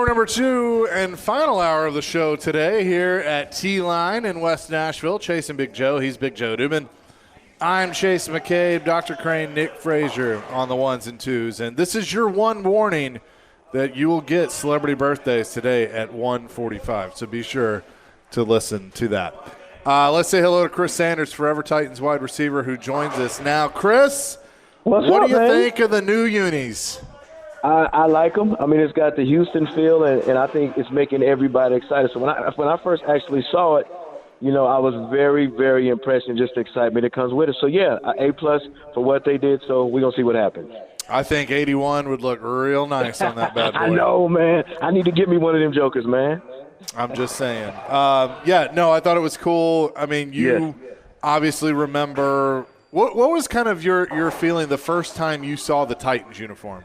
Hour number 2 and final hour of the show today here at T-Line in West Nashville. Chasing Big Joe. He's Big Joe Dubin. I'm Chase McCabe, Dr. Crane, Nick Frazier on the ones and twos. And this is your one warning that you will get celebrity birthdays today at 1:45. So be sure to listen to that. Let's say hello to Chris Sanders, Forever Titans wide receiver, who joins us now. Chris, what do you think of the new unis? I like them. I mean, it's got the Houston feel, and I think it's making everybody excited. So when I first actually saw it, you know, I was very, very impressed, and just the excitement that comes with it. So, yeah, A+ for what they did, so we're going to see what happens. I think 81 would look real nice on that bad boy. I know, man. I need to get me one of them jokers, man. I'm just saying. I thought it was cool. I mean, you obviously remember what was kind of your feeling the first time you saw the Titans uniform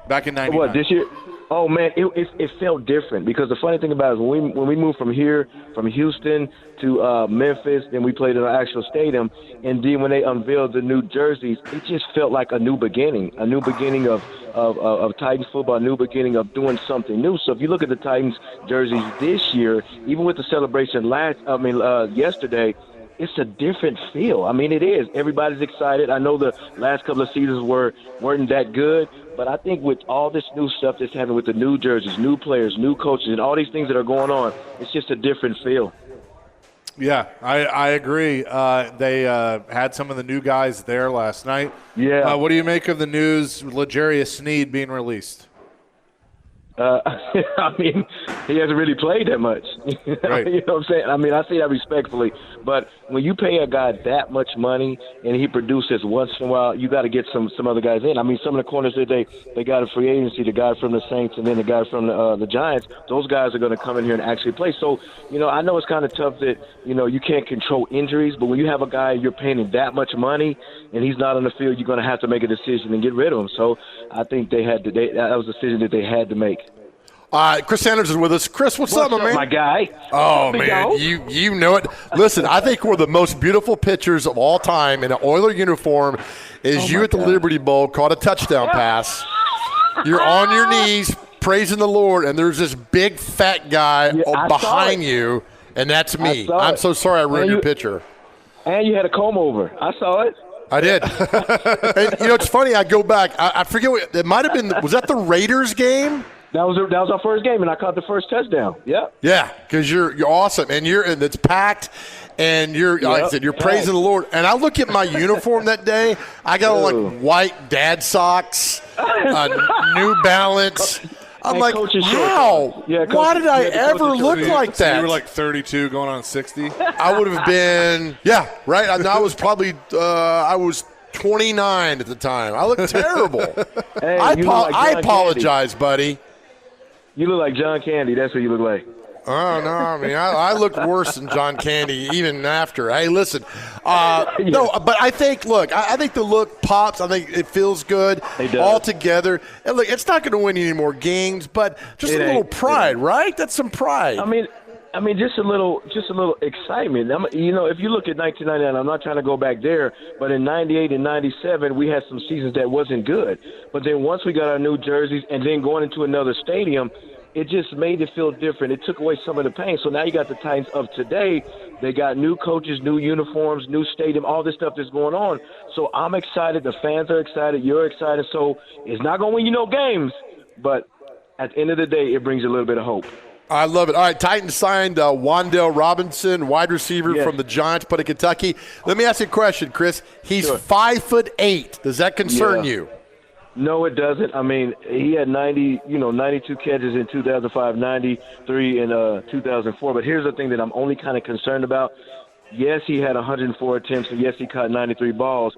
back in '99? What, this year? Oh, man, it felt different because the funny thing about it is when we moved from Houston to Memphis, then we played in our actual stadium, and then when they unveiled the new jerseys, it just felt like a new beginning of Titans football, a new beginning of doing something new. So if you look at the Titans jerseys this year, even with the celebration yesterday, it's a different feel. I mean, it is. Everybody's excited. I know the last couple of seasons weren't that good, but I think with all this new stuff that's happening with the new jerseys, new players, new coaches, and all these things that are going on, it's just a different feel. Yeah, I agree. They had some of the new guys there last night. Yeah. What do you make of the news, L'Jarius Sneed being released? I mean, he hasn't really played that much. Right. You know what I'm saying? I mean, I say that respectfully, but when you pay a guy that much money and he produces once in a while, you got to get some other guys in. I mean, some of the corners that they got a free agency, the guy from the Saints and then the guy from the Giants, those guys are going to come in here and actually play. So, you know, I know it's kind of tough that, you know, you can't control injuries, but when you have a guy you're paying him that much money and he's not on the field, you're going to have to make a decision and get rid of him. So I think that was a decision that they had to make. Chris Sanders is with us. Chris, what's up, man? My guy? Oh, man, you know it. Listen, I think one of the most beautiful pictures of all time in an Oiler uniform is you at the Liberty Bowl, caught a touchdown pass. You're on your knees praising the Lord, and there's this big fat guy behind you, and that's me. I'm so sorry I ruined your picture. And you had a comb over. I saw it. I did. And, you know, it's funny. I go back. I forget what it might have been. Was that the Raiders game? That was our first game, and I caught the first touchdown. Yeah. Yeah, because you're awesome, and it's packed, and like I said, you're praising the Lord. And I look at my uniform that day. I got on like white dad socks, New Balance. I'm like, wow, why did I ever look like that? You were like 32 going on 60? I would have been, right. I was probably, I was 29 at the time. I looked terrible. Hey, I apologize, buddy. You look like John Candy. That's what you look like. Oh, no. I mean, I looked worse than John Candy even after. Hey, listen. No, but I think, I think the look pops. I think it feels good all together. And look, it's not going to win any more games, but just a little pride, right? That's some pride. I mean, just a little excitement. You know, if you look at 1999, I'm not trying to go back there, but in 98 and 97, we had some seasons that wasn't good. But then once we got our new jerseys and then going into another stadium, it just made it feel different. It took away some of the pain. So now you got the Titans of today. They got new coaches, new uniforms, new stadium, all this stuff that's going on. So I'm excited. The fans are excited. You're excited. So it's not going to win you no games, but at the end of the day, it brings a little bit of hope. I love it. All right, Titans signed Wan'Dale Robinson, wide receiver from the Giants, but in Kentucky. Let me ask you a question, Chris. He's 5'8". Does that concern you? No, it doesn't. I mean, he had 92 catches in 2005, 93 in 2004. But here's the thing that I'm only kind of concerned about. Yes, he had 104 attempts, and yes, he caught 93 balls,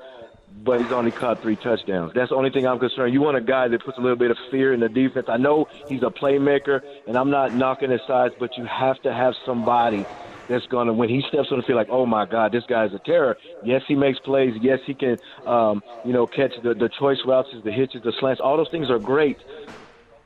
but he's only caught 3 touchdowns. That's the only thing I'm concerned. You want a guy that puts a little bit of fear in the defense. I know he's a playmaker, and I'm not knocking his size, but you have to have somebody that's going to, when he steps on the field, like, oh, my God, this guy's a terror. Yes, he makes plays. Yes, he can, catch the choice routes, the hitches, the slants. All those things are great.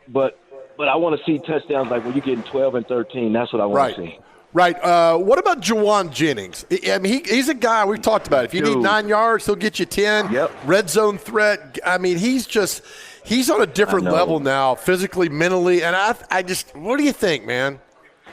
But I want to see touchdowns like when you're getting 12 and 13. That's what I want to see. Right. What about Jauan Jennings? I mean, he's a guy we've talked about. If you need 9 yards, he'll get you 10. Yep. Red zone threat. I mean, he's he's on a different level now, physically, mentally, and I just, what do you think, man?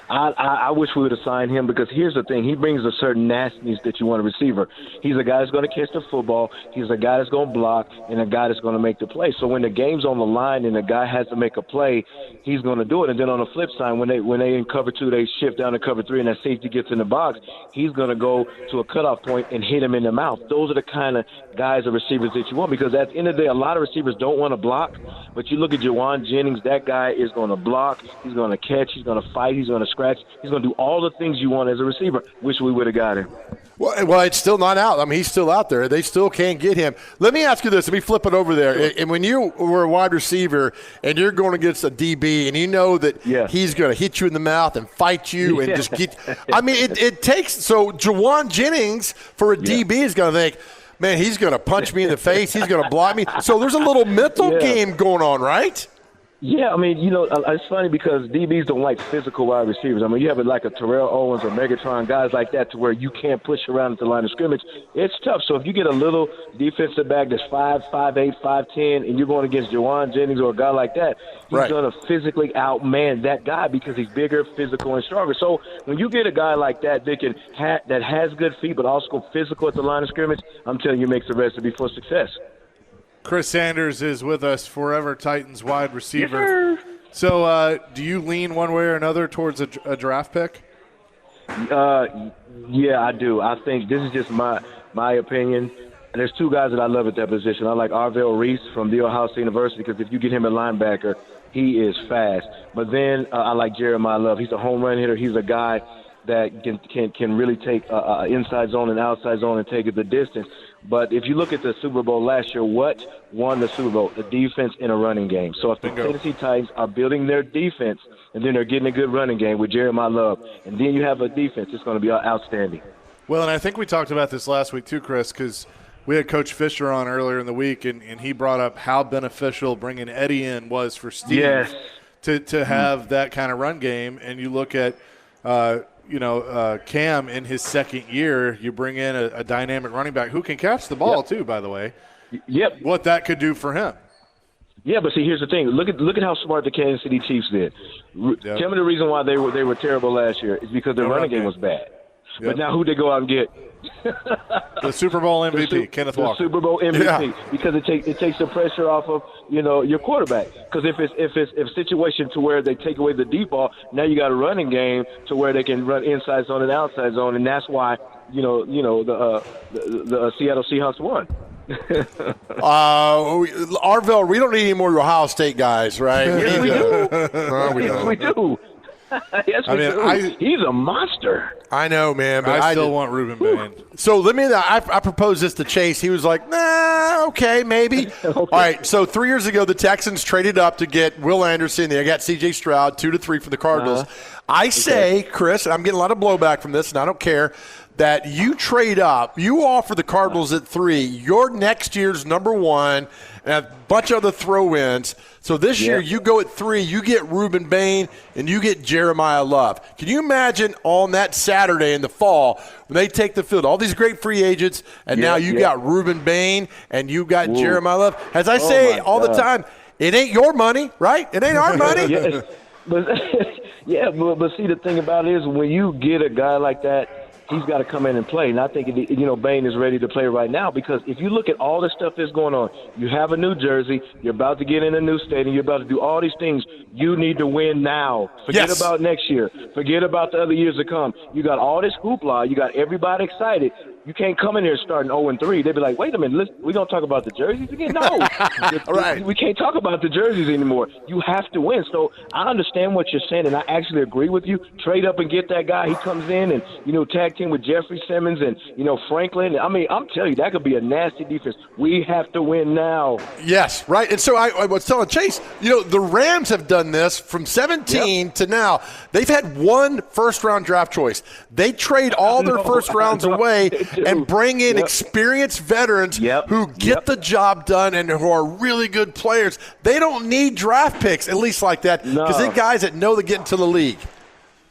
I wish we would have signed him, because here's the thing. He brings a certain nastiness that you want a receiver. He's a guy that's going to catch the football. He's a guy that's going to block, and a guy that's going to make the play. So when the game's on the line and the guy has to make a play, he's going to do it. And then on the flip side, when they in cover 2, they shift down to cover 3, and that safety gets in the box, he's going to go to a cutoff point and hit him in the mouth. Those are the kind of guys or receivers that you want, because at the end of the day, a lot of receivers don't want to block. But you look at Jauan Jennings, that guy is going to block. He's going to catch. He's going to fight. He's going to scratch. He's going to do all the things you want as a receiver. Wish we would have got him. Well, it's still not out. I mean, he's still out there. They still can't get him. Let me ask you this. Let me flip it over there. And when you were a wide receiver and you're going against a DB and you know that he's going to hit you in the mouth and fight you and just get – I mean, it takes – so Jauan Jennings for a DB is going to think, man, he's going to punch me in the face. He's going to block me. So there's a little mental game going on, right? Yeah, I mean, it's funny because DBs don't like physical wide receivers. I mean, you have like a Terrell Owens or Megatron, guys like that, to where you can't push around at the line of scrimmage. It's tough. So if you get a little defensive back that's 5'8", 5'10", and you're going against Jauan Jennings or a guy like that, he's going to physically outman that guy because he's bigger, physical, and stronger. So when you get a guy like that that has good feet but also physical at the line of scrimmage, I'm telling you, makes the recipe for success. Chris Sanders is with us, forever Titans wide receiver. Yes, so do you lean one way or another towards a draft pick? Yeah, I do. I think this is just my opinion. And there's two guys that I love at that position. I like Arvell Reese from The Ohio State University, because if you get him at linebacker, he is fast. But then I like Jeremiah Love. He's a home run hitter. He's a guy that can really take inside zone and outside zone and take it the distance. But if you look at the Super Bowl last year, what won the Super Bowl? The defense in a running game. So if the Tennessee Titans are building their defense and then they're getting a good running game with Jeremiah Love, and then you have a defense, it's going to be outstanding. Well, and I think we talked about this last week too, Chris, because we had Coach Fisher on earlier in the week, and he brought up how beneficial bringing Eddie in was for Steve to have that kind of run game. And you look at Cam in his second year, you bring in a dynamic running back who can catch the ball too, by the way. Yep. What that could do for him. Yeah, but see, here's the thing. Look at how smart the Kansas City Chiefs did. Tell me the reason why they were terrible last year is because their running game was bad. Yep. But now who they go out and get? The Super Bowl MVP, Kenneth Walker. The Super Bowl MVP, because it takes the pressure off of your quarterback. Because if a situation to where they take away the deep ball, now you got a running game to where they can run inside zone and outside zone, and that's why the Seattle Seahawks won. Arvell, we don't need any more Ohio State guys, right? Yes, we do. Yes, we do. Yes, we do. He's a monster. I know, man. But I still want Ruben Bain. So I proposed this to Chase. He was like, nah, okay, maybe. Okay. All right, so 3 years ago, the Texans traded up to get Will Anderson. They got C.J. Stroud, 2 to 3 for the Cardinals. I say, Chris, and I'm getting a lot of blowback from this, and I don't care, that you trade up, you offer the Cardinals at 3, your next year's number 1, and a bunch of other throw-ins. So this year you go at 3, you get Ruben Bain, and you get Jeremiah Love. Can you imagine on that Saturday in the fall when they take the field, all these great free agents, and now you got Ruben Bain and you got Jeremiah Love? As I say all the time, it ain't your money, right? It ain't our money. But see, the thing about it is when you get a guy like that, he's got to come in and play. And I think, Bain is ready to play right now, because if you look at all the stuff that's going on, you have a new jersey, you're about to get in a new stadium, you're about to do all these things. You need to win now. Forget about next year. Forget about the other years to come. You got all this hoopla. You got everybody excited. You can't come in here starting 0-3. They'd be like, wait a minute, listen, we going to talk about the jerseys again? No. Right. We can't talk about the jerseys anymore. You have to win. So I understand what you're saying, and I actually agree with you. Trade up and get that guy. He comes in and, tag team with Jeffrey Simmons and, Franklin. I mean, I'm telling you, that could be a nasty defense. We have to win now. Yes, right. And so I was telling Chase, the Rams have done this from 17 to now. They've had one first-round draft choice. They trade all their first rounds away and bring in experienced veterans who get the job done and who are really good players. They don't need draft picks, at least like that, because they're guys that know they get into the league.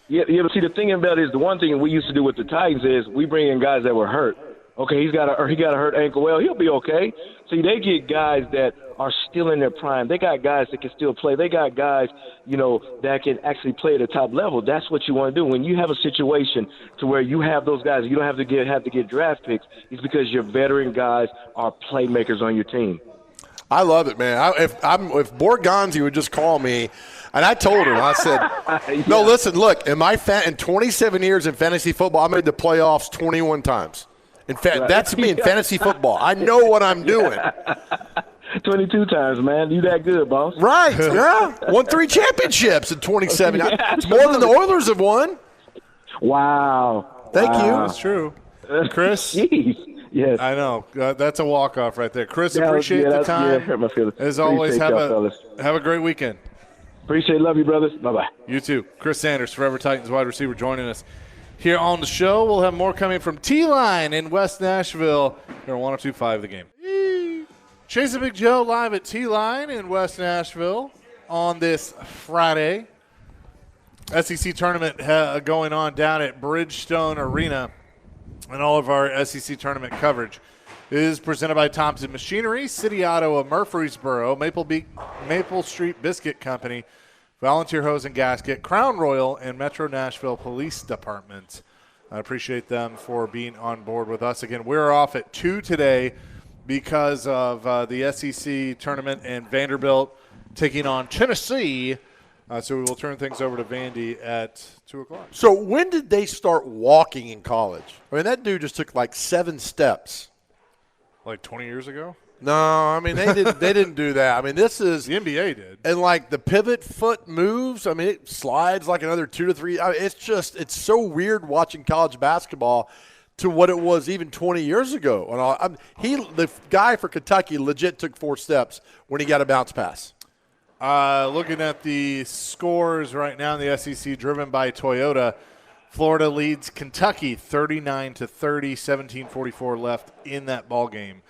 Yeah, but see, the thing about it is the one thing we used to do with the Titans is we bring in guys that were hurt. Okay, he got a hurt ankle. Well, he'll be okay. See, they get guys that are still in their prime. They got guys that can still play. They got guys, that can actually play at the top level. That's what you want to do. When you have a situation to where you have those guys, you don't have to get draft picks. It's because your veteran guys are playmakers on your team. I love it, man. If Borgonzi would just call me, and I told him, I said, no, listen, look, in 27 years in fantasy football, I made the playoffs 21 times. In fact, right. That's me in fantasy football. I know what I'm doing. 22 times, man. You that good, boss. Right, yeah. Won 3 championships in 27. Yeah, it's more than the Oilers have won. Wow. Thank you. That's true. Chris? Jeez. Yes. I know. That's a walk-off right there. Chris, appreciate the time. Hurt my feelings. As always, have a great weekend. Appreciate it. Love you, brothers. Bye-bye. You too. Chris Sanders, Forever Titans wide receiver, joining us here on the show. We'll have more coming from T-Line in West Nashville. Here on 102.5 The Game. Chase and Big Joe live at T-Line in West Nashville on this Friday. SEC tournament going on down at Bridgestone Arena. And all of our SEC tournament coverage is presented by Thompson Machinery, City Auto of Murfreesboro, Maple Street Biscuit Company, Volunteer Hose and Gasket, Crown Royal, and Metro Nashville Police Department. I appreciate them for being on board with us. Again, we're off at 2 today because of the SEC tournament and Vanderbilt taking on Tennessee. So we will turn things over to Vandy at 2 o'clock. So when did they start walking in college? I mean, that dude just took like 7 steps. Like 20 years ago? No, I mean, they didn't do that. I mean, this is – the NBA did. And like the pivot foot moves, I mean, it slides like another 2 to 3. I mean, it's so weird watching college basketball to what it was even 20 years ago. And the guy for Kentucky legit took 4 steps when he got a bounce pass. Looking at the scores right now in the SEC, driven by Toyota, Florida leads Kentucky 39-30, 17:44 left in that ball game.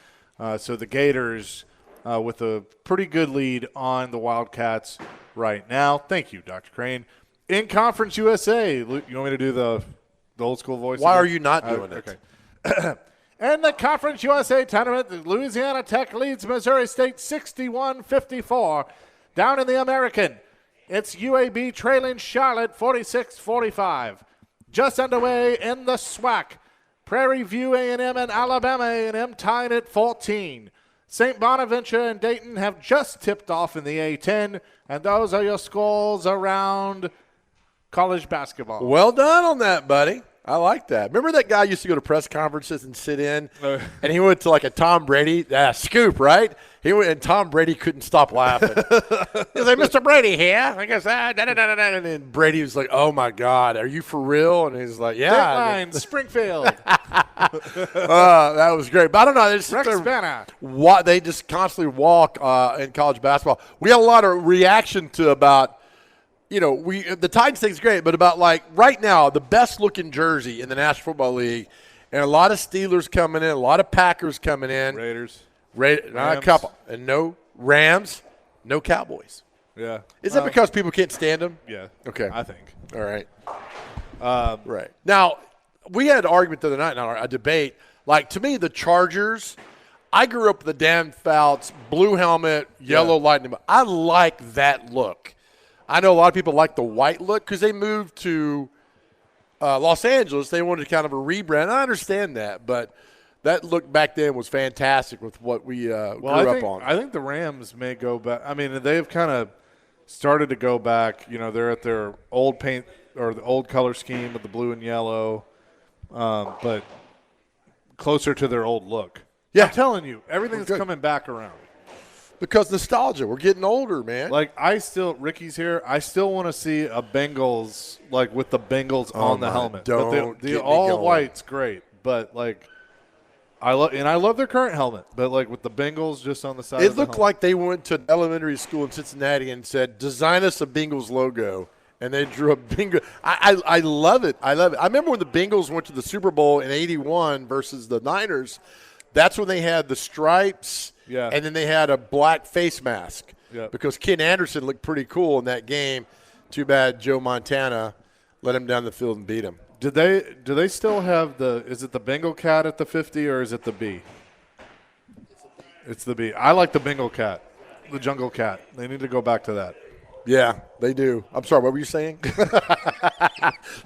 So the Gators with a pretty good lead on the Wildcats right now. Thank you, Dr. Crane. In Conference USA, you want me to do the old school voice? Why again? are you not doing it? Okay. In the Conference USA tournament, Louisiana Tech leads Missouri State 61-54. Down in the American, it's UAB trailing Charlotte 46-45. Just underway in the SWAC, Prairie View A&M and Alabama A&M tied at 14. St. Bonaventure and Dayton have just tipped off in the A-10, and those are your scores around college basketball. Well done on that, buddy. I like that. Remember that guy used to go to press conferences and sit in, and he went to like a Tom Brady scoop, right? He went, and Tom Brady couldn't stop laughing. He was like, "Mr. Brady here." I guess, and then Brady was like, "Oh my God, are you for real?" And he's like, "Yeah." Dateline, Springfield. That was great. But I don't know. They just constantly walk in college basketball. We had a lot of reaction to about. The Titans thing's great, but about like right now, the best looking jersey in the National Football League, and a lot of Steelers coming in, a lot of Packers coming in, Raiders, a couple, and no Rams, no Cowboys. Yeah, is that because people can't stand them? Yeah, okay, I think. All right, right now we had an argument the other night, a debate. Like to me, the Chargers. I grew up with the Dan Fouts blue helmet, yellow lightning. I like that look. I know a lot of people like the white look because they moved to Los Angeles. They wanted kind of a rebrand. I understand that, but that look back then was fantastic with what we grew up on. I think the Rams may go back. I mean, they've kind of started to go back. They're at their old paint or the old color scheme with the blue and yellow, but closer to their old look. Yeah. I'm telling you, everything's coming back around. Because nostalgia. We're getting older, man. Like, Ricky's here. I still want to see a Bengals, like, with the Bengals on the helmet. Don't the all-white's great. But, like, I love their current helmet. But, like, with the Bengals just on the side of the helmet. It looked like they went to an elementary school in Cincinnati and said, design us a Bengals logo. And they drew a Bengals. I love it. I love it. I remember when the Bengals went to the Super Bowl in 81 versus the Niners. That's when they had the stripes. Yeah. And then they had a black face mask. Yeah. Because Ken Anderson looked pretty cool in that game. Too bad Joe Montana let him down the field and beat him. Do they still have is it the Bengal cat at the 50 or is it the B? It's the B. I like the Bengal cat. the jungle cat. They need to go back to that. Yeah, they do. I'm sorry, what were you saying?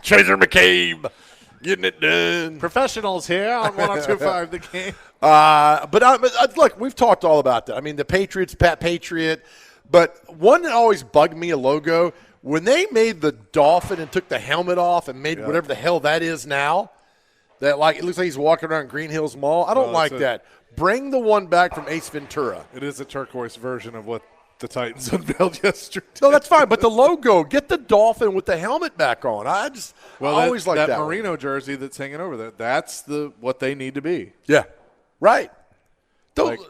Chaser McCabe getting it done. Professionals here on 102.5 The Game. But look, we've talked all about that. I mean, the Patriots, Pat Patriot. But one that always bugged me, a logo, when they made the dolphin and took the helmet off and made whatever the hell that is now, that like it looks like he's walking around Green Hills Mall. I don't like that. Bring the one back from Ace Ventura. It is a turquoise version of what the Titans unveiled yesterday. No, that's fine. But the logo, get the dolphin with the helmet back on. I always like that. That Merino jersey that's hanging over there, that's what they need to be. Yeah, right.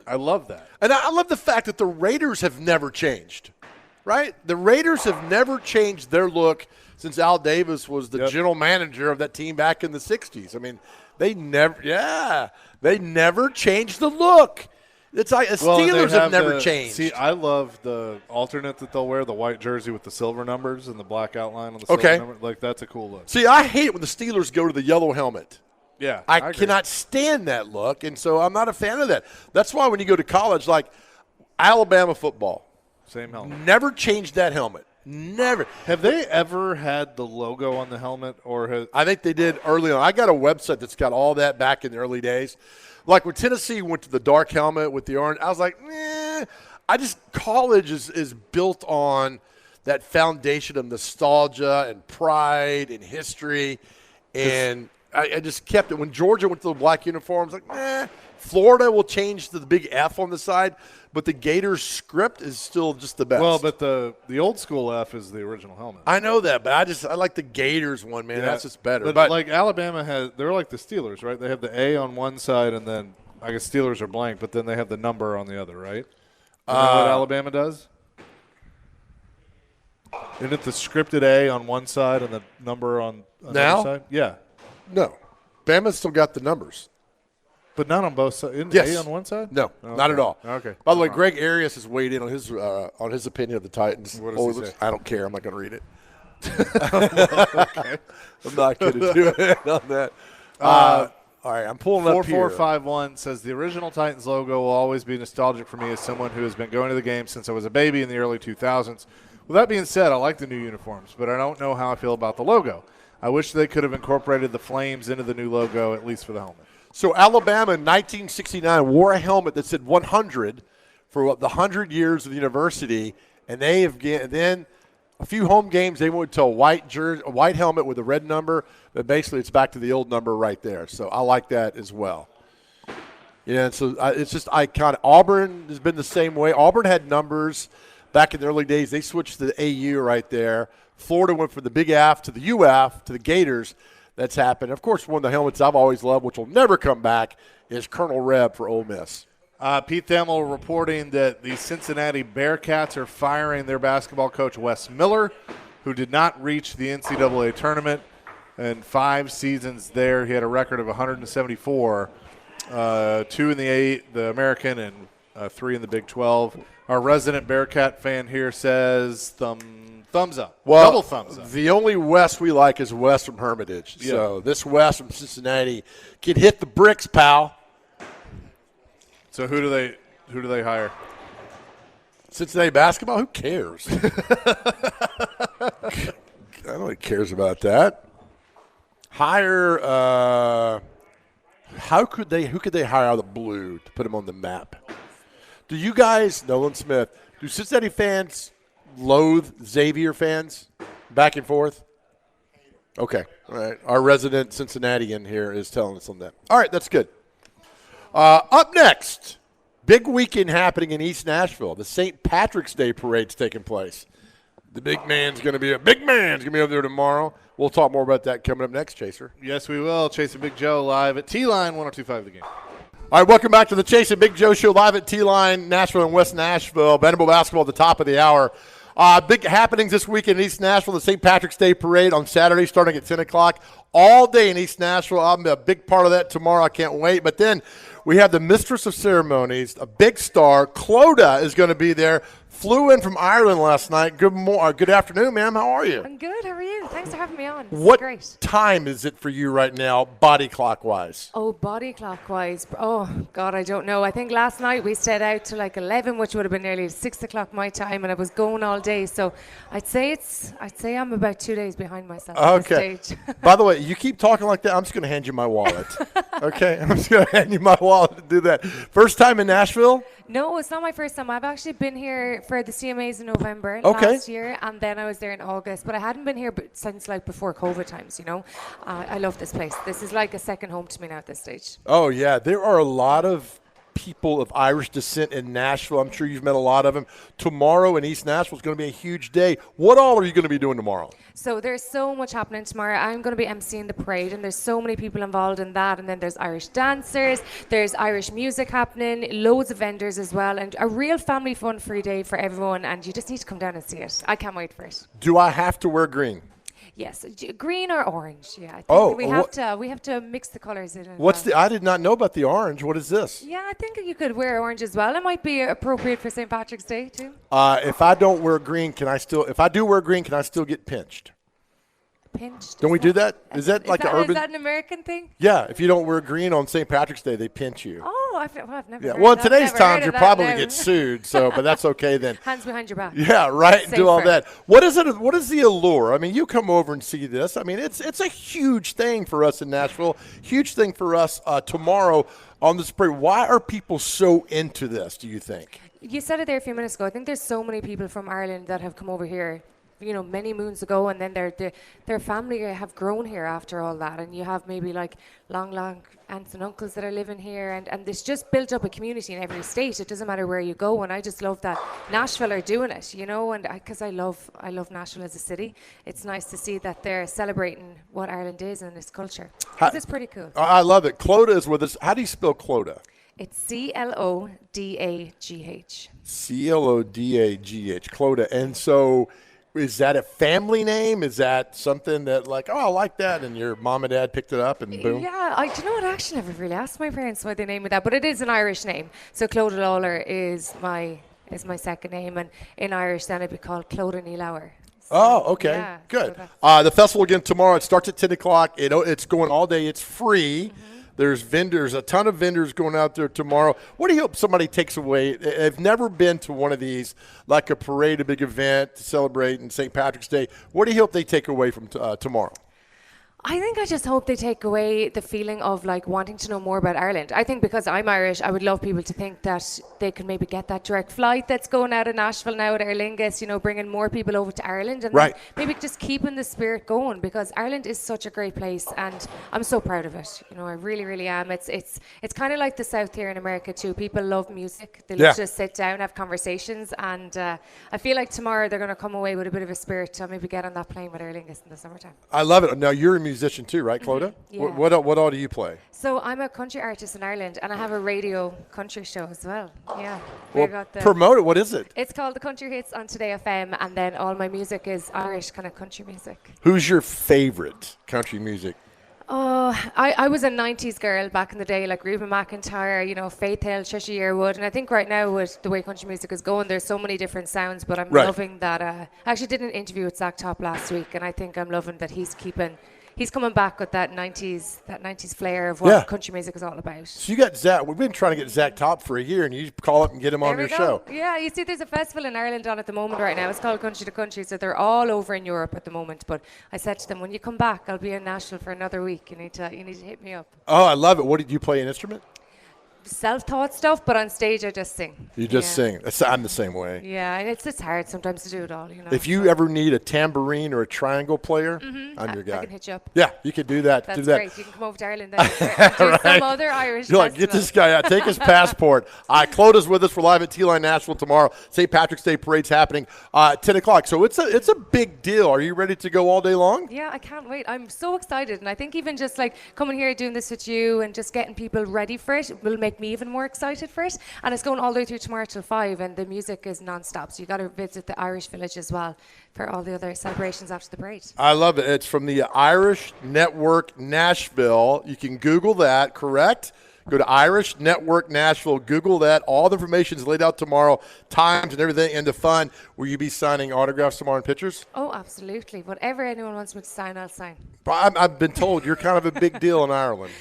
I love that. And I love the fact that the Raiders have never changed, right? The Raiders have never changed their look since Al Davis was the general manager of that team back in the 60s. I mean, they never changed the look. It's like Steelers have never changed. See, I love the alternate that they'll wear, the white jersey with the silver numbers and the black outline on the silver number. Like, that's a cool look. See, I hate it when the Steelers go to the yellow helmet. Yeah, I cannot stand that look, and so I'm not a fan of that. That's why when you go to college, like Alabama football, same helmet. Never changed that helmet. Never. Have they ever had the logo on the helmet? I think they did early on. I got a website that's got all that back in the early days. Like when Tennessee went to the dark helmet with the orange, I was like, college is built on that foundation of nostalgia and pride and history, and I just kept it. When Georgia went to the black uniforms, like, Florida will change to the big F on the side, but the Gators script is still just the best. Well, but the old school F is the original helmet. I know that, but I like the Gators one, man. Yeah, that's just better. But like Alabama they're like the Steelers, right? They have the A on one side, and then I guess Steelers are blank, but then they have the number on the other, right? You know what Alabama does? Isn't it the scripted A on one side and the number on the other side? Yeah. No. Bama's still got the numbers. But not on both sides. Isn't A on one side? No, not at all. Okay. By the way, Greg Arias has weighed in on his opinion of the Titans. What does he say? I don't care. I'm not going to read it. Okay. I'm not going to do it on that. All right, I'm pulling up here. 4451 says the original Titans logo will always be nostalgic for me as someone who has been going to the game since I was a baby in the early 2000s. With that being said, I like the new uniforms, but I don't know how I feel about the logo. I wish they could have incorporated the flames into the new logo, at least for the helmet. So Alabama in 1969 wore a helmet that said 100 for the 100 years of the university, and they have then a few home games they went to a white helmet with a red number, but basically it's back to the old number right there. So I like that as well. Yeah, and so it's just iconic. Auburn has been the same way. Auburn had numbers back in the early days. They switched to the AU right there. Florida went from the Big F to the UF to the Gators. That's happened. Of course, one of the helmets I've always loved, which will never come back, is Colonel Reb for Ole Miss. Pete Thamel reporting that the Cincinnati Bearcats are firing their basketball coach, Wes Miller, who did not reach the NCAA tournament. In 5 seasons there, he had a record of 174, 2 in the American and 3 in the Big 12. Our resident Bearcat fan here says thumbs up. Well, double thumbs up. The only Wes we like is Wes from Hermitage. Yeah. So this Wes from Cincinnati can hit the bricks, pal. So who do they hire? Cincinnati basketball? Who cares? Nobody cares about that. Hire who could they hire out of the blue to put him on the map? Do you guys, Nolan Smith, do Cincinnati fans loathe Xavier fans back and forth? Okay. All right. Our resident Cincinnatian here is telling us on that. All right, that's good. Up next, big weekend happening in East Nashville. The St. Patrick's Day parade's taking place. The big man's going to be over there tomorrow. We'll talk more about that coming up next, Chaser. Yes, we will. Chasing Big Joe live at T-Line 102.5 The Game. All right, welcome back to the Chasing Big Joe Show live at T-Line, Nashville and West Nashville. Vanderbilt basketball at the top of the hour. Big happenings this weekend in East Nashville, the St. Patrick's Day Parade on Saturday starting at 10 o'clock. All day in East Nashville. I'm a big part of that tomorrow. I can't wait. But then we have the Mistress of Ceremonies, a big star. Clodagh is going to be there. flew in from Ireland last night. Good afternoon, ma'am. How are you? I'm good. How are you? Thanks for having me on. This is What great. time is it for you right now, body clockwise? Oh, body clockwise. Oh, God, I don't know. I think last night we stayed out to like 11, which would have been nearly 6 o'clock my time, and I was going all day. So I'd say I'm about 2 days behind myself at Okay. this stage. By the way, you keep talking like that, I'm just going to hand you my wallet. Okay? I'm just going to hand you my wallet to do that. First time in Nashville? No, it's not my first time. I've actually been here for the CMAs in November Okay. last year, and then I was there in August. But I hadn't been here since like before COVID times, you know. I love this place. This is like a second home to me now at this stage. Oh, yeah. There are a lot of people of Irish descent in Nashville. I'm sure you've met a lot of them. Tomorrow in East Nashville is going to be a huge day. What all are you going to be doing tomorrow? So there's so much happening tomorrow. I'm going to be emceeing the parade, and there's so many people involved in that. And then there's Irish dancers, there's Irish music happening, loads of vendors as well, and a real family fun-free day for everyone. And you just need to come down and see it. I can't wait for it. Do I have to wear green? Yes, green or orange. Yeah, I think Oh, we have to mix the colors in. I did not know about the orange. What is this? Yeah, I think you could wear orange as well. It might be appropriate for St. Patrick's Day too. If I don't wear green, if I do wear green, can I still get pinched? Pinched. Don't we do that? Is that like an urban? Is that an American thing? Yeah, if you don't wear green on St. Patrick's Day, they pinch you. Oh, I've never. Yeah. heard Well, in that. today's Never heard times, of you're that, probably no. going to get sued. So, but that's okay then. Hands behind your back. Yeah, right. Do all Safer. that. What is it? What is the allure? I mean, you come over and see this. I mean, it's a huge thing for us in Nashville. Huge thing for us tomorrow on this parade. Why are people so into this? Do you think? You said it there a few minutes ago. I think there's so many people from Ireland that have come over here, you know, many moons ago, and then their family have grown here after all that. And you have maybe like long aunts and uncles that are living here, and this just built up a community in every state. It doesn't matter where you go, and I just love that Nashville are doing it, you know, and because I love Nashville as a city. It's nice to see that they're celebrating what Ireland is and its culture. 'Cause it's pretty cool. I love it. Clodagh is with us. How do you spell Clodagh? It's CLODAGH. CLODAGH. Clodagh. And so, is that a family name? Is that something that like, oh, I like that, and your mom and dad picked it up and boom? Yeah, do you know what? I actually never really asked my parents why they named me that, but it is an Irish name. So Clodagh Lawler is my second name, and in Irish then it'd be called Clodagh Níl. Oh, okay. Yeah, Good. so The festival again tomorrow. It starts at 10 o'clock. It's going all day. It's free. There's vendors, a ton of vendors going out there tomorrow. What do you hope somebody takes away? I've never been to one of these, like a parade, a big event to celebrate in St. Patrick's Day. What do you hope they take away from tomorrow? I think I just hope they take away the feeling of like wanting to know more about Ireland. I think because I'm Irish, I would love people to think that they can maybe get that direct flight that's going out of Nashville now at Aer Lingus, you know, bringing more people over to Ireland, and Right. then maybe just keeping the spirit going, because Ireland is such a great place and I'm so proud of it. You know, I really, really am. It's kind of like the South here in America too. People love music. They love to just sit down, have conversations, and I feel like tomorrow they're going to come away with a bit of a spirit to maybe get on that plane with Aer Lingus in the summertime. I love it. Now, you're a musician too, right, Clodagh? Yeah. What all do you play? So I'm a country artist in Ireland, and I have a radio country show as well. Yeah. Well, promote it. What is it? It's called The Country Hits on Today FM, and then all my music is Irish kind of country music. Who's your favorite country music? Oh, I was a 90s girl back in the day, like Reuben McIntyre, you know, Faith Hill, Trisha Yearwood, and I think right now with the way country music is going, there's so many different sounds, but I'm loving that. I actually did an interview with Zach Top last week, and I think I'm loving that he's coming back with that 90s flair of what country music is all about. So you got Zach. We've been trying to get Zach Top for a year, and you call up and get him on your show. Yeah, you see, there's a festival in Ireland on at the moment right now. It's called Country to Country, so they're all over in Europe at the moment. But I said to them, when you come back, I'll be in Nashville for another week. You need to hit me up. Oh, I love it. What did you play an instrument? Self-taught stuff, but on stage I just sing. You just sing. I'm the same way. Yeah, and it's just hard sometimes to do it all, you know. If you ever need a tambourine or a triangle player, I'm your guy. I can hit you up. Yeah, you could do that. That's do that. great. You can come over to Ireland then and do some other Irish You're like, get festival. this guy out. Take his passport. Clodagh's with us. We're live at T-Line Nashville tomorrow. St. Patrick's Day parade's happening 10 o'clock. So it's a big deal. Are you ready to go all day long? Yeah, I can't wait. I'm so excited. And I think even just like coming here doing this with you and just getting people ready for it will make me even more excited for it. And it's going all the way through tomorrow till 5, and the music is non-stop. So you got to visit the Irish Village as well for all the other celebrations after the parade. I love it. It's from the Irish Network Nashville. You can Google that, correct? Go to Irish Network Nashville. Google that. All the information is laid out tomorrow, times and everything, and the fun. Will you be signing autographs tomorrow and pictures? Oh, absolutely. Whatever anyone wants me to sign, I'll sign. I've been told you're kind of a big deal in Ireland.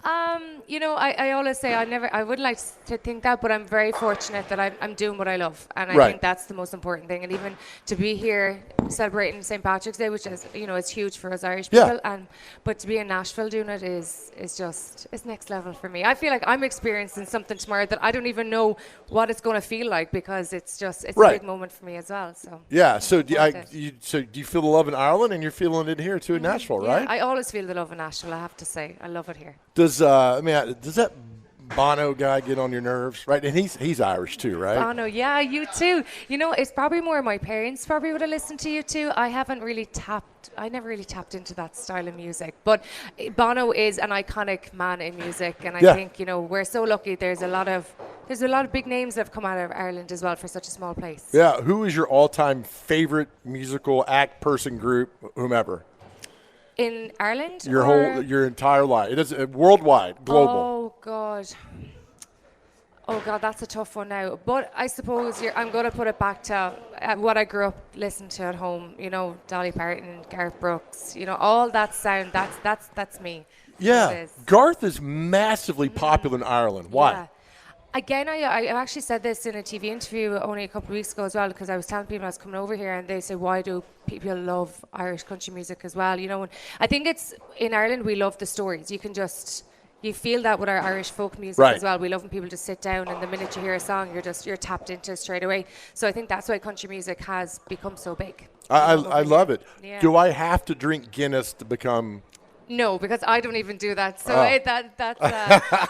I always say I would like to think that, but I'm very fortunate that I'm doing what I love, and I Right. think that's the most important thing. And even to be here celebrating St. Patrick's Day, which is it's huge for us Irish Yeah. people, but to be in Nashville doing it is just it's next level for me. I feel like I'm experiencing something tomorrow that I don't even know what it's going to feel like, because it's Right. a big moment for me as well. So Yeah. So do Loved you feel the love in Ireland, and you're feeling it here too in Nashville, yeah, right? I always feel the love in Nashville. I have to say, I love it here. Does that Bono guy get on your nerves, right? And he's Irish too, right? Bono, yeah, you too. It's probably more my parents probably would have listened to you too. I never really tapped into that style of music. But Bono is an iconic man in music, and I Yeah. think, we're so lucky. There's a lot of big names that have come out of Ireland as well for such a small place. Yeah. Who is your all-time favorite musical act, person, group, whomever? In Ireland? Your entire life. It is worldwide, global. Oh God, that's a tough one now. But I suppose I'm going to put it back to what I grew up listening to at home. Dolly Parton, Garth Brooks. All that sound. That's me. Yeah. It is. Garth is massively popular in Ireland. Why? Yeah. Again, I actually said this in a TV interview only a couple of weeks ago as well, because I was telling people I was coming over here, and they say, why do people love Irish country music as well? And I think it's in Ireland we love the stories. You feel that with our Irish folk music Right. as well. We love when people just sit down, and the minute you hear a song, you're tapped into it straight away. So I think that's why country music has become so big. I love it. Yeah. Do I have to drink Guinness to become? No, because I don't even do that. So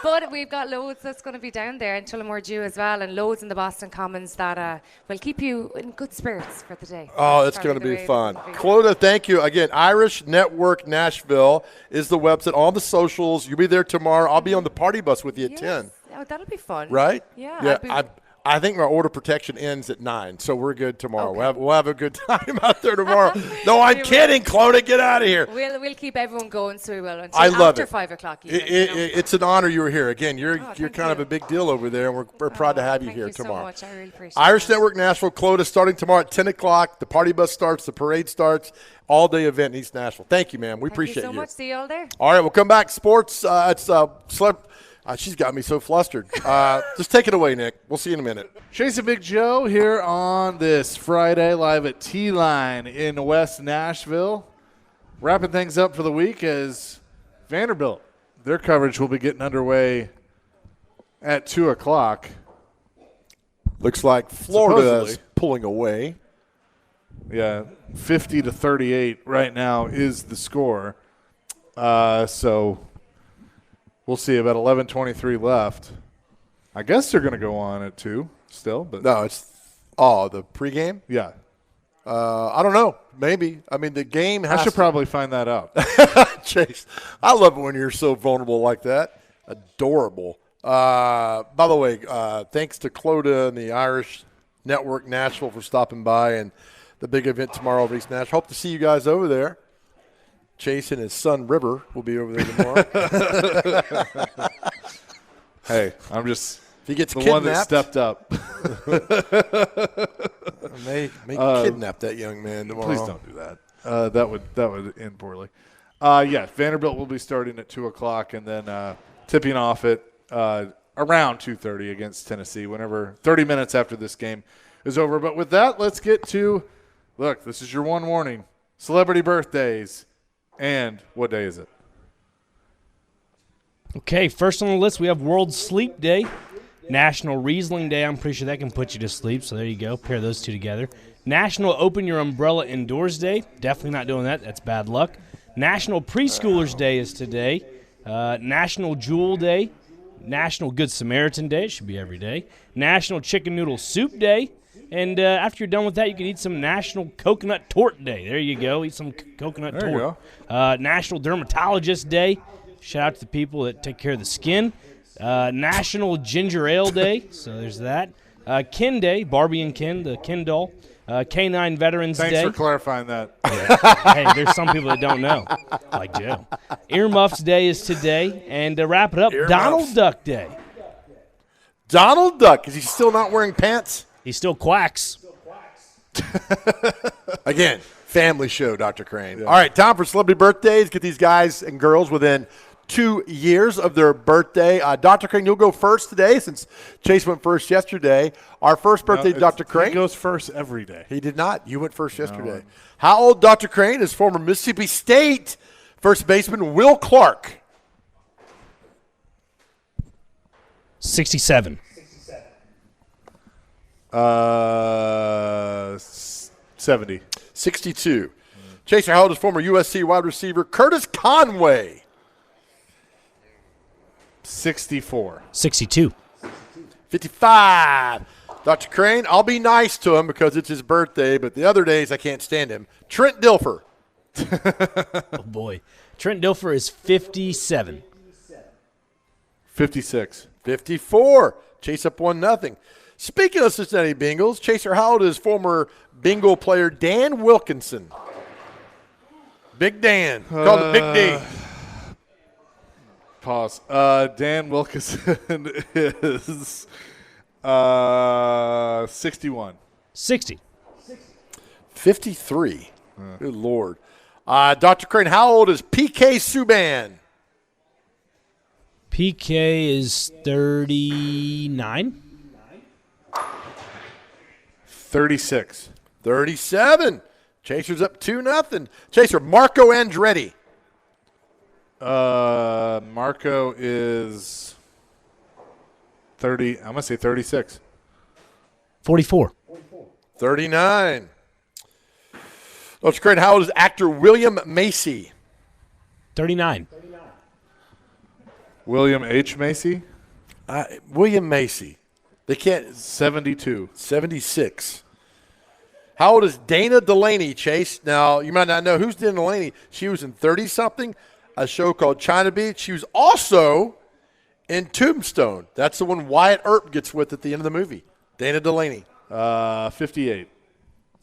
but we've got loads that's going to be down there in Tullamore Dew as well, and loads in the Boston Commons that will keep you in good spirits for the day. Oh, it's probably going to the be way fun. it's gonna be. Clodagh, thank you again. Irish Network Nashville is the website. All the socials. You'll be there tomorrow. I'll be on the party bus with you at 10. Oh, that'll be fun. Right? Yeah. Yeah. I think my order protection ends at 9, so we're good tomorrow. Okay. We'll have a good time out there tomorrow. No, I'm kidding, Clodagh. Get out of here. We'll keep everyone going, so we will until I love after it. 5 o'clock. It's an honor you were here. Again, you're thank kind of you. a big deal over there, and we're proud to have you Thank here you tomorrow. so much. I really appreciate Irish it. Network Nashville, Clodagh, starting tomorrow at 10 o'clock. The party bus starts, the parade starts, all-day event in East Nashville. Thank you, man. We appreciate Thank you so much. See you all there. All right, we'll come back. Sports, she's got me so flustered. Just take it away, Nick. We'll see you in a minute. Chase and Big Joe here on this Friday, live at T-Line in West Nashville. Wrapping things up for the week as Vanderbilt, their coverage will be getting underway at 2 o'clock. Looks like Florida is Supposedly. pulling away. Yeah, 50-38 right now is the score. So we'll see. About 11:23 left. I guess they're going to go on at 2 still, but No, it's the pregame. yeah. I don't know. Maybe. I mean, the game has I should to- probably find that out. Chase, I love it when you're so vulnerable like that. Adorable. By the way, thanks to Clodagh and the Irish Network Nashville for stopping by, and the big event tomorrow over East Nashville. Hope to see you guys over there. Chase and his son River will be over there tomorrow. Hey, I'm just If he gets the one that kidnapped, stepped up. may kidnap that young man tomorrow. Please don't do that. That would end poorly. Yeah, Vanderbilt will be starting at 2 o'clock and then tipping off at around 2:30 against Tennessee. Whenever 30 minutes after this game is over. But with that, let's get to this is your one warning: celebrity birthdays. And what day is it? Okay, first on the list, we have World Sleep Day, National Riesling Day. I'm pretty sure that can put you to sleep, so there you go. Pair those two together. National Open Your Umbrella Indoors Day. Definitely not doing that. That's bad luck. National Preschoolers Day is today. National Jewel Day. National Good Samaritan Day. It should be every day. National Chicken Noodle Soup Day. And after you're done with that, you can eat some National Coconut Torte Day. There you go. Eat some coconut There you torte. National Dermatologist Day. Shout out to the people that take care of the skin. National Ginger Ale Day. So there's that. Ken Day. Barbie and Ken, the Ken doll. Canine Veterans Thanks Day. for clarifying that. Hey, there's some people that don't know, like Joe. Earmuffs Day is today. And to wrap it up, Earmuffs. Donald Duck Day. Donald Duck. Is he still not wearing pants? He still quacks. Again, family show, Dr. Crane. All right, time for celebrity birthdays. Get these guys and girls within 2 years of their birthday. Dr. Crane, you'll go first today since Chase went first yesterday. Our first birthday, Dr. Crane. He goes first every day. He did not. You went first yesterday. How old, Dr. Crane, is former Mississippi State first baseman Will Clark? 67. 70. 62. Chaser, how old is former USC wide receiver Curtis Conway? 64. 62. 55. Dr. Crane, I'll be nice to him because it's his birthday, but the other days I can't stand him. Trent Dilfer. Oh, boy. Trent Dilfer is 57. 56. 54. Chase up 1-0. Speaking of Cincinnati Bengals, Chaser, how old is former Bengal player Dan Wilkinson? Big Dan. Called the Big D. Pause. Dan Wilkinson is 61. 60. 53. Good Lord. Dr. Crane, how old is PK Subban? PK is 39. 36. 37. Chaser's up 2-0. Chaser, Marco Andretti. Marco is 30. I'm going to say 36. 44. 39. Dr. Crane, how old is actor William Macy? 39. William H. Macy, William Macy. They can't. 72. 76. How old is Dana Delaney, Chase? Now, you might not know who's Dana Delaney. She was in 30-something, a show called China Beach. She was also in Tombstone. That's the one Wyatt Earp gets with at the end of the movie. Dana Delaney. 58.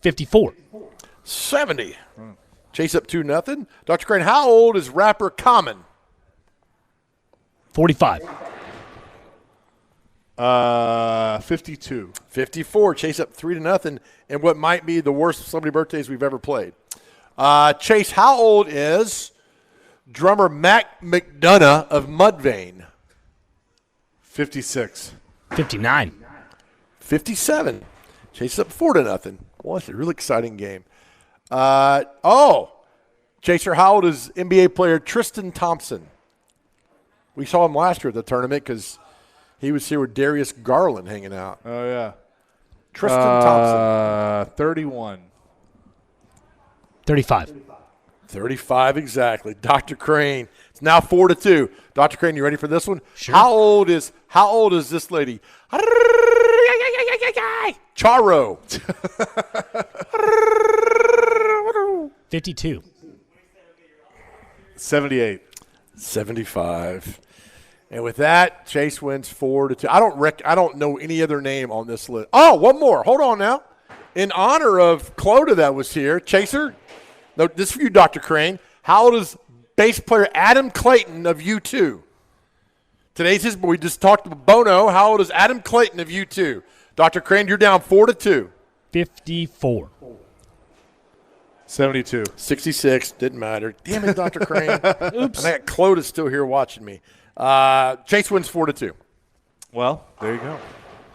54. 70. Chase up 2-0. Dr. Crane, how old is rapper Common? 45. 52. 54. Chase up 3-0 in what might be the worst celebrity birthdays we've ever played. Chase, how old is drummer Mac McDonough of Mudvayne? 56. 59. 57. Chase up 4-0. Well, it's a really exciting game. Chaser, how old is NBA player Tristan Thompson? We saw him last year at the tournament because he was here with Darius Garland hanging out. Oh, yeah. Tristan Thompson. 31. 35. 35 exactly. Dr. Crane. It's now 4-2. Dr. Crane, you ready for this one? Sure. How old is this lady? Charo. 52. 78. 75. And with that, Chase wins 4-2. I don't know any other name on this list. Oh, one more. Hold on now. In honor of Clota that was here, Chaser, no, this is for you, Dr. Crane. How old is bass player Adam Clayton of U2? Today's his, we just talked about Bono. How old is Adam Clayton of U2? Dr. Crane, you're down 4-2. 54. 72. 66. Didn't matter. Damn it, Dr. Crane. Oops. And I got Clota still here watching me. Chase wins 4-2. Well, there you go.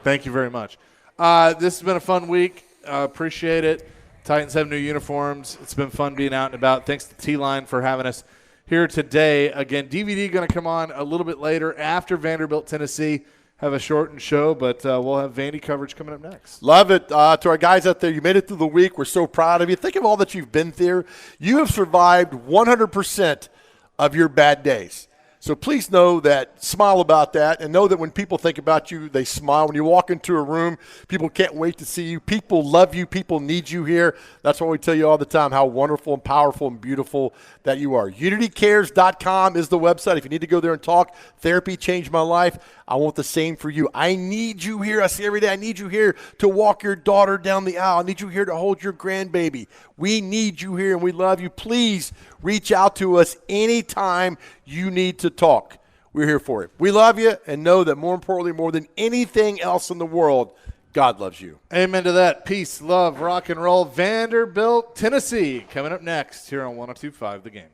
Thank you very much. This has been a fun week. Appreciate it. Titans have new uniforms. It's been fun being out and about. Thanks to T-Line for having us here today. Again, DVD going to come on a little bit later after Vanderbilt, Tennessee. Have a shortened show, but we'll have Vandy coverage coming up next. Love it. To our guys out there, you made it through the week. We're so proud of you. Think of all that you've been through. You have survived 100% of your bad days. So please know that, smile about that, and know that when people think about you, they smile. When you walk into a room, people can't wait to see you. People love you. People need you here. That's why we tell you all the time how wonderful and powerful and beautiful that you are. UnityCares.com is the website. If you need to go there and talk, therapy changed my life. I want the same for you. I need you here. I say every day, I need you here to walk your daughter down the aisle. I need you here to hold your grandbaby. We need you here, and we love you. Please reach out to us anytime you need to talk. We're here for you. We love you, and know that more importantly, more than anything else in the world, God loves you. Amen to that. Peace, love, rock and roll. Vanderbilt, Tennessee, coming up next here on 102.5 The Game.